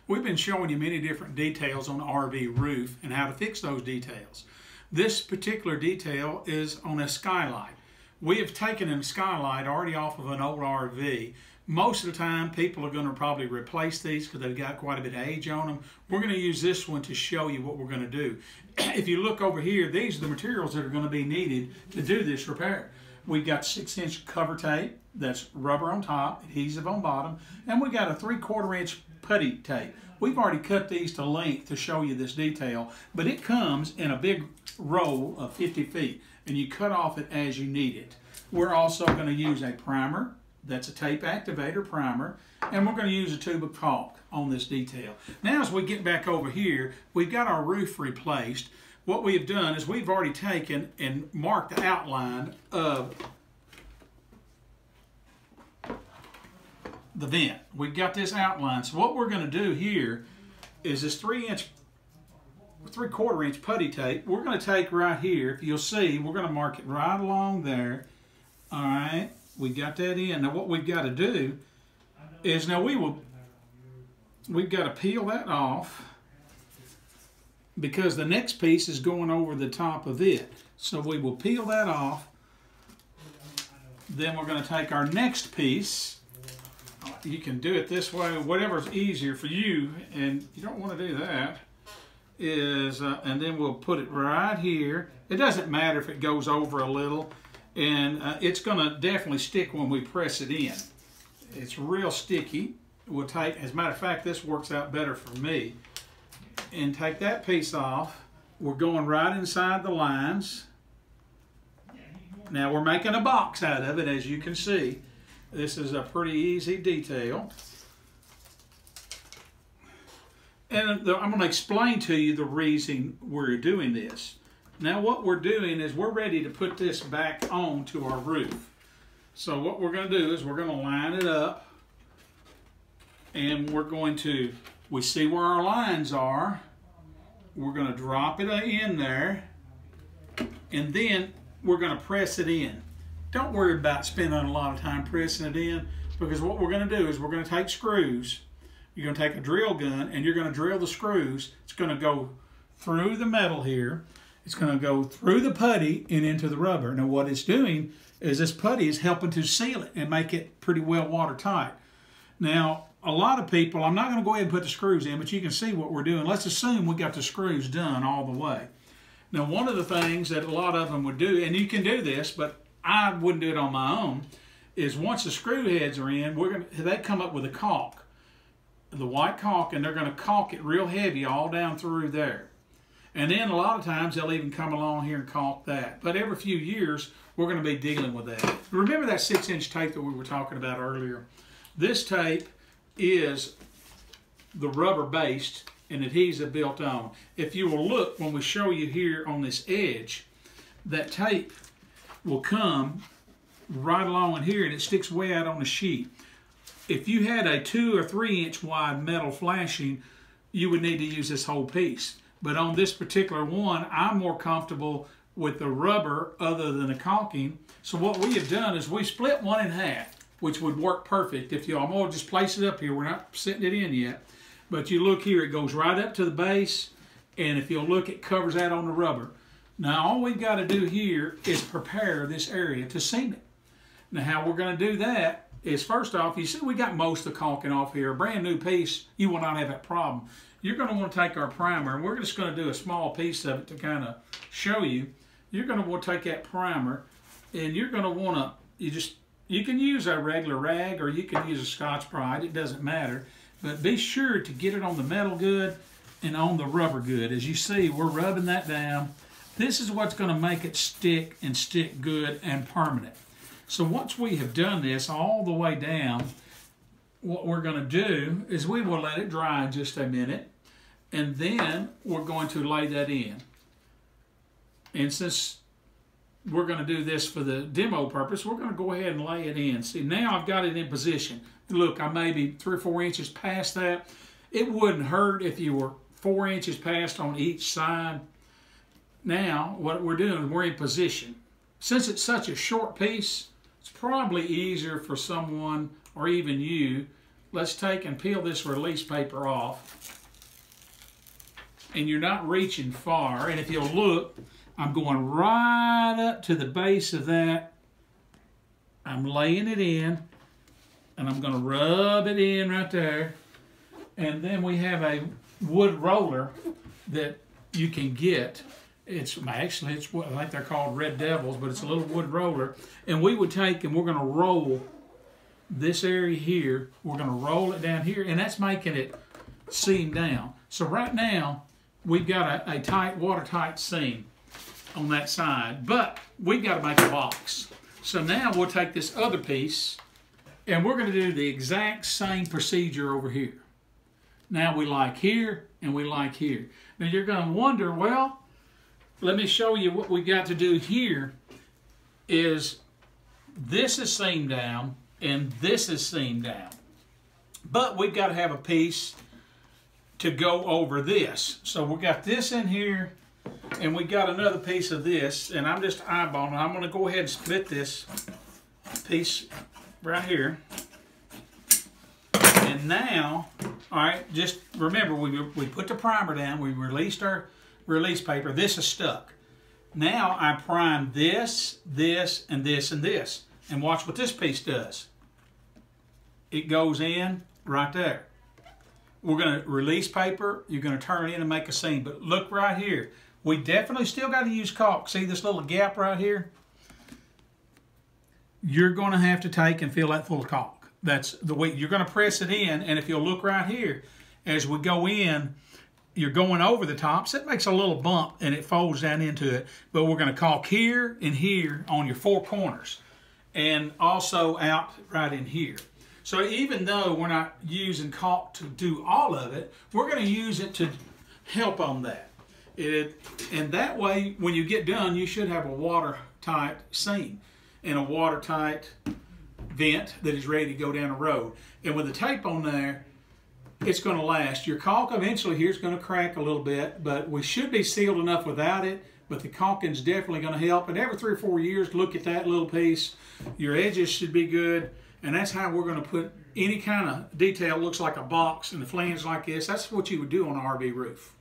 We've been showing you many different details on the RV roof and how to fix those details. This particular detail is on a Skylight. We have taken a Skylight already off of an old RV. Most of the time people are going to probably replace these because they've got quite a bit of age on them. We're going to use this one to show you what we're going to do. If you look over here, these are the materials that are going to be needed to do this repair. We've got 6-inch cover tape, that's rubber on top, adhesive on bottom, and we got a 3/4 inch putty tape. We've already cut these to length to show you this detail, but it comes in a big roll of 50 feet, and you cut off it as you need it. We're also going to use a primer, that's a tape activator primer, and we're going to use a tube of caulk on this detail. Now as we get back over here, we've got our roof replaced. What we have done is we've already taken and marked the outline of the vent. We've got this outline. So what we're going to do here is this 3/4 inch putty tape. We're going to take right here. If you'll see, we're going to mark it right along there. All right, we got that in. Now what we've got to do is we've got to peel that off, because the next piece is going over the top of it. So we will peel that off. Then we're going to take our next piece. You can do it this way, whatever's easier for you, and you don't want to do that. And then we'll put it right here. It doesn't matter if it goes over a little, and it's going to definitely stick when we press it in. It's real sticky. We'll take, as a matter of fact, this works out better for me. And take that piece off. We're going right inside the lines. Now we're making a box out of it, as you can see. This is a pretty easy detail. And I'm going to explain to you the reason we're doing this. Now what we're doing is we're ready to put this back on to our roof. So what we're going to do is we're going to line it up, and we're going to, we see where our lines are. We're going to drop it in there, and then we're going to press it in. Don't worry about spending a lot of time pressing it in, because what we're going to do is we're going to take screws. You're going to take a drill gun, and you're going to drill the screws. It's going to go through the metal here. It's going to go through the putty and into the rubber. Now what it's doing is this putty is helping to seal it and make it pretty well watertight. Now, a lot of people, I'm not going to go ahead and put the screws in, but you can see what we're doing. Let's assume we got the screws done all the way. Now, one of the things that a lot of them would do, and you can do this, but I wouldn't do it on my own, is once the screw heads are in, they come up with a caulk, the white caulk, and they're going to caulk it real heavy all down through there. And then a lot of times they'll even come along here and caulk that. But every few years, we're going to be dealing with that. Remember that 6-inch tape that we were talking about earlier? This tape is the rubber based and adhesive built on. If you will look, when we show you here on this edge, that tape will come right along in here, and it sticks way out on the sheet. If you had a 2 or 3 inch wide metal flashing, you would need to use this whole piece. But on this particular one, I'm more comfortable with the rubber other than the caulking. So what we have done is we split one in half, which would work perfect. If I'm going to just place it up here, we're not setting it in yet. But you look here, it goes right up to the base, and if you'll look, it covers that on the rubber. Now all we've got to do here is prepare this area to seam it. Now how we're going to do that is, first off, you see we got most of the caulking off here. A brand new piece, you will not have that problem. You're going to want to take our primer, and we're just going to do a small piece of it to kind of show you. You're going to want to take that primer, and you're going to want to, you can use a regular rag, or you can use a Scotch-Brite, it doesn't matter. But be sure to get it on the metal good and on the rubber good. As you see, we're rubbing that down. This is what's going to make it stick and stick good and permanent. So once we have done this all the way down, what we're going to do is we will let it dry in just a minute, and then we're going to lay that in. And since we're going to do this for the demo purpose, we're going to go ahead and lay it in. See, now I've got it in position. Look, I may be 3 or 4 inches past that. It wouldn't hurt if you were 4 inches past on each side. Now, what we're doing, we're in position. Since it's such a short piece, it's probably easier for someone, or even you, let's take and peel this release paper off. And you're not reaching far. And if you'll look, I'm going right up to the base of that. I'm laying it in, and I'm going to rub it in right there. And then we have a wood roller that you can get. It's actually, it's what I think they're called Red Devils, but it's a little wood roller. And we would take and we're going to roll this area here. We're going to roll it down here, and that's making it seam down. So right now, we've got a tight, watertight seam on that side, but we've got to make a box. So now we'll take this other piece, and we're going to do the exact same procedure over here. Now we like here, and we like here. Now you're going to wonder, well, let me show you what we got to do here. Is this is seamed down, and this is seamed down. But we've got to have a piece to go over this. So we got this in here, and we got another piece of this, and I'm just eyeballing. I'm going to go ahead and split this piece right here. And now, all right, just remember, we put the primer down, we released our release paper, this is stuck. Now I prime this, this, and this, and this. And watch what this piece does. It goes in right there. We're going to release paper, you're going to turn it in and make a seam. But look right here. We definitely still got to use caulk. See this little gap right here? You're going to have to take and fill that full of caulk. That's the way you're going to press it in. And if you'll look right here, as we go in, you're going over the top. So it makes a little bump and it folds down into it. But we're going to caulk here and here on your four corners. And also out right in here. So even though we're not using caulk to do all of it, we're going to use it to help on that. And that way, when you get done, you should have a watertight seam and a watertight vent that is ready to go down the road. And with the tape on there, it's going to last. Your caulk eventually here is going to crack a little bit, but we should be sealed enough without it. But the caulking is definitely going to help. And every 3 or 4 years, look at that little piece. Your edges should be good. And that's how we're going to put any kind of detail looks like a box and the flange like this. That's what you would do on an RV roof.